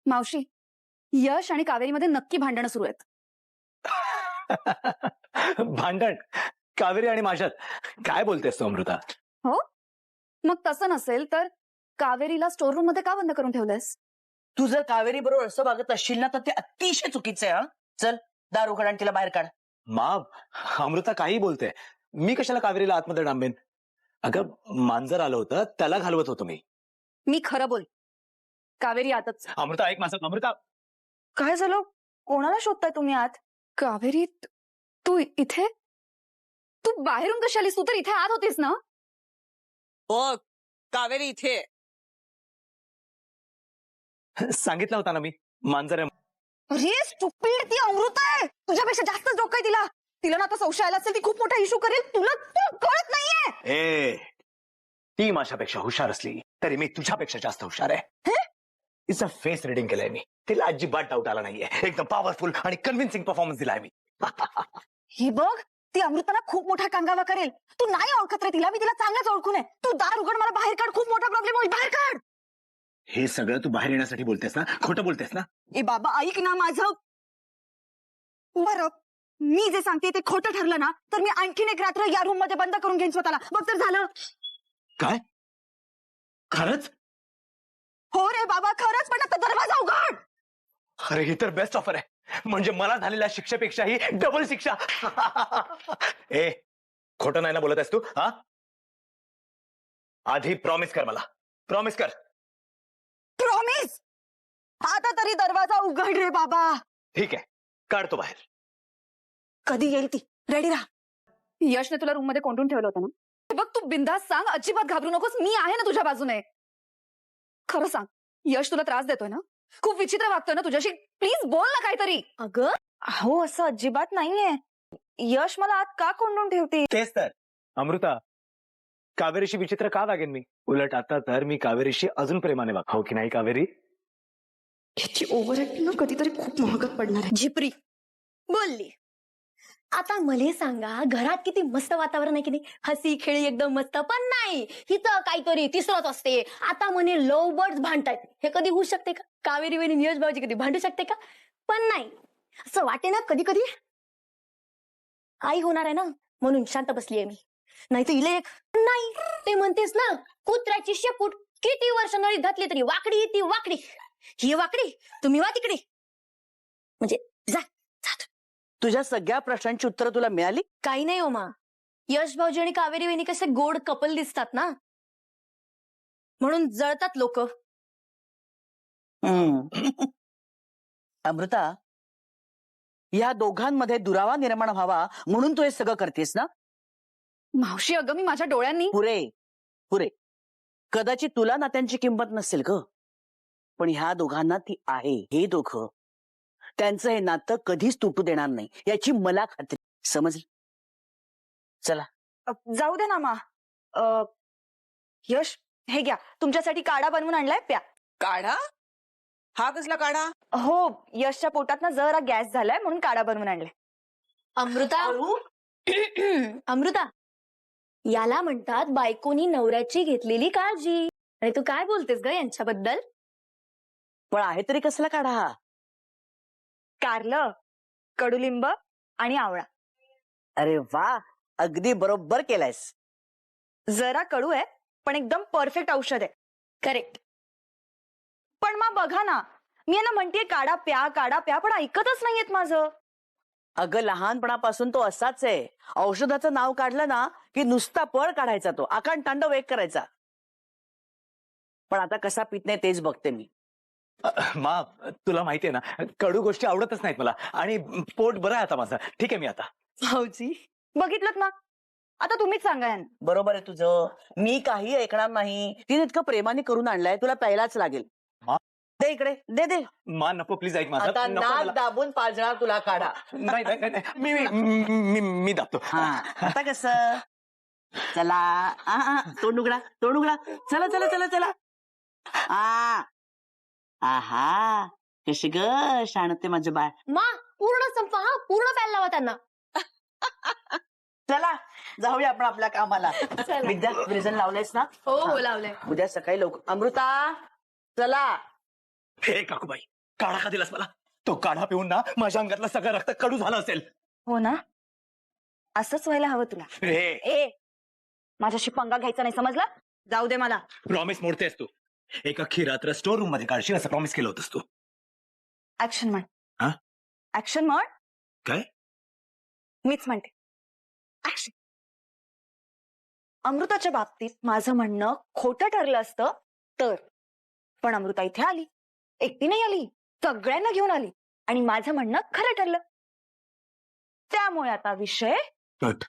मावशी, यश आणि कावेरीमध्ये नक्की भांडणं सुरू आहेत. भांडण कावेरी आणि माझ्यात? काय बोलतेस तू अमृता? हो, मग तसं नसेल तर कावेरीला स्टोर रूम मध्ये का बंद करून ठेवलंयस? तू जर कावेरी बरोबर असं वागत असशील ना तर ते अतिशय चुकीचं आहे. चल दार उघड आणि तिला बाहेर काढ. मा, अमृता काही बोलते. मी कशाला कावेरीला आतमध्ये डांबेन? अगं, मांजर आलं होतं, त्याला घालवत होतो मी. मी खरं बोल, कावेरी आतच. अमृता ऐक माझं. अमृता, काय झालं? कोणाला शोधताय तुम्ही आत? कावेरी, तू इथे? तू बाहेरून कशी आलीस? तू तर इथे आत होतीस ना? बघ, कावेरी इथे. सांगितलं होता ना मी, मांजर आहे. अरे स्टुपिड, ती अमृता आहे. तुझ्यापेक्षा जास्त डोकं आहे तिला. तिला ना आता संशय आला असेल, ती खूप मोठा इश्यू करेल. तुला तू कळत नाहीये. ए, ती माझ्यापेक्षा हुशार असली तरी मी तुझ्यापेक्षा जास्त हुशार आहे. तिचं फेस रिडिंग केलंय मी. तिला अजिबात डाऊट आला नाहीये. एकदम पॉवरफुल आणि कन्व्हिन्सिंग परफॉर्मन्स दिलाय मी. ही बघ, ती अमृताला खूप मोठा कांगावा करेल. तू नाही ओळखत रे तिला. मी तिला चांगलाच ओळखून आहे. तू दार उघड, मला बाहेर काढ. खूप मोठा प्रॉब्लेम होईल. बाहेर काढ. हे सगळं तू बाहेर येण्यासाठी बोलतेस ना? खोटं बोलतेस ना? ए बाबा, ऐक ना माझं. बरं, मी जे सांगते ते खोटं ठरलं ना तर मी आणखीन एक रात्र या रूम मध्ये बंद करून घेईन स्वतःला. बघ तर झालं. काय? खरंच? हो रे बाबा, खरंच. पण आता दरवाजा उघड. अरे, ही तर बेस्ट ऑफर आहे. म्हणजे मला झालेल्या शिक्षेपेक्षाही डबल शिक्षा. ए, खोटं नाही ना बोलत आहेस तू? हा, आधी प्रॉमिस कर मला. प्रॉमिस कर. प्रॉमिस. आता तरी दरवाजा उघड रे बाबा. ठीक आहे, काढतो बाहेर. कधी येईल ती? रेडी राहा. यशने तुला रूम मध्ये कोंडून ठेवलं होतं ना? बघ, तू बिंदास सांग. अजिबात घाबरू नकोस. मी आहे ना तुझ्या बाजूने. खरं सांग, यश तुला त्रास देतोय ना? खूप विचित्र वागतोय ना तुझ्याशी? प्लीज बोल ना काहीतरी. अगं हो, असं अजिबात नाहीये. यश मला आत का कोंडून ठेवते? तेच तर. अमृता, कावेरीशी विचित्र का वागेन मी? उलट आता तर मी कावेरीशी अजून प्रेमाने वाग. हो की नाही कावेरी? याची ओव्हर ऍक्टिंग ना कधीतरी खूप महागात पडणार आहे. झिपरी बोलली. आता मला सांगा, घरात किती मस्त वातावरण आहे की नाही? हसी खेळी एकदम मस्त. पण नाही, हिथं काहीतरी तिसरंच असते. आता म्हणे लव बर्ड्स भांडतायत. हे कधी होऊ शकते का? कावेरी वहिनी यश भाऊजी कधी भांडू शकते का? पण नाही, असं वाटे ना कधी कधी आई होणार आहे ना म्हणून शांत बसली आहे मी. नाही तर इले एक नाही, ते म्हणतेस ना, कुत्र्याची शेपूट किती वर्ष नळीत घातली तरी वाकडी ती वाकडी. ही वाकडी, तुम्ही वा तिकडे. म्हणजे जा. तुझ्या सगळ्या प्रश्नांची उत्तरं तुला मिळाली? काही नाही ओमा. यश भाऊजी आणि कावेरी वहिनी कसे गोड कपल दिसतात ना, म्हणून जळतात लोक. अमृता, या दोघांमध्ये दुरावा निर्माण व्हावा म्हणून तू हे सगळं करतेस ना? मावशी, अगं मी माझ्या डोळ्यांनी. पुरे पुरे. कदाचित तुला नात्यांची किंमत नसेल ग, पण ह्या दोघांना ती आहे. हे दोघं, त्यांचं हे नातं कधीच तुटू देणार नाही याची मला खात्री. समजली? चला. जाऊ दे ना मा. यश, हे घ्या, तुमच्यासाठी काढा बनवून आणलाय, प्या. काढा? हा कसला काढा? हो, यशच्या पोटात ना जरा गॅस झालाय म्हणून काढा बनवून आणलाय. अमृता, अमृता, याला म्हणतात बायकोनी नवऱ्याची घेतलेली काळजी. आणि तू काय बोलतेस ग यांच्याबद्दल? पण आहे तरी कसला काढा हा? कारलं, कडुलिंब आणि आवळा. अरे वा, अगदी बरोबर केलायस. जरा कडू आहे पण एकदम परफेक्ट औषध आहे. करेक्ट. पण मग बघा ना, मी यांना म्हणतेय काढा प्या, काढा प्या, पण ऐकतच नाहीयेत माझं. अगं, लहानपणापासून तो असाच आहे. औषधाचं नाव काढलं ना की नुसता पळ काढायचा, तो आकांड तांडव एक करायचा. पण आता कसा पित नाही तेच बघते मी. मा, तुला माहितीये ना, कडू गोष्टी आवडतच नाहीत मला. आणि पोट बरं आहे आता माझं. ठीक आहे मी आता. भाऊजी, बघितलं ना, आता तुम्हीच सांगा यांना. बरोबर आहे तुझं. मी काही ऐकणार नाही. तिने इतकं प्रेमाने करून आणलाय, तुला प्यायलाच लागेल. मा? दे इकडे, दे दे. मा, नको प्लीज, ऐक माझं. आता नको नाक मला. दाबून पाजणार तुला काढा. नाही नाही नाही, मी दाबतो. हा, आता कसं? चला. तोंड उघडा, तोंड उघडा. चला चला चला चला. आहा, कशी ग शाणते माझे बाळ. मा, पूर्ण संपवा हा, पूर्ण प्यायला लावा त्यांना. चला जाऊया आपण आपल्या कामाला. विद्या, विरजन लावलेस ना? हो हो, लावलंय. उद्या सकाळी लवकर. अमृता, चला. हे काकूबाई, काढा का दिलास मला? तो काढा पिऊन ना माझ्या अंगातलं सगळं रक्त कडू झालं असेल. हो ना, असंच व्हायला हवं तुला. हे माझ्याशी पंगा घ्यायचा नाही, समजला? जाऊ दे मला. प्रॉमिस मोडतेस तू. एक अख्खी रात्र स्टोर रूम मध्ये काढशील असं प्रॉमिस केलं होतंस तू. ऍक्शन म्हण. हा? ऍक्शन म्हण. काय? मीच म्हणते ऍक्शन. अमृताच्या बाबतीत माझं म्हणणं खोटं ठरलं असतं तर, पण अमृता इथे आली, एकटी नाही आली, सगळ्यांना घेऊन आली आणि माझं म्हणणं खरं ठरलं. त्यामुळे आता विषय कट.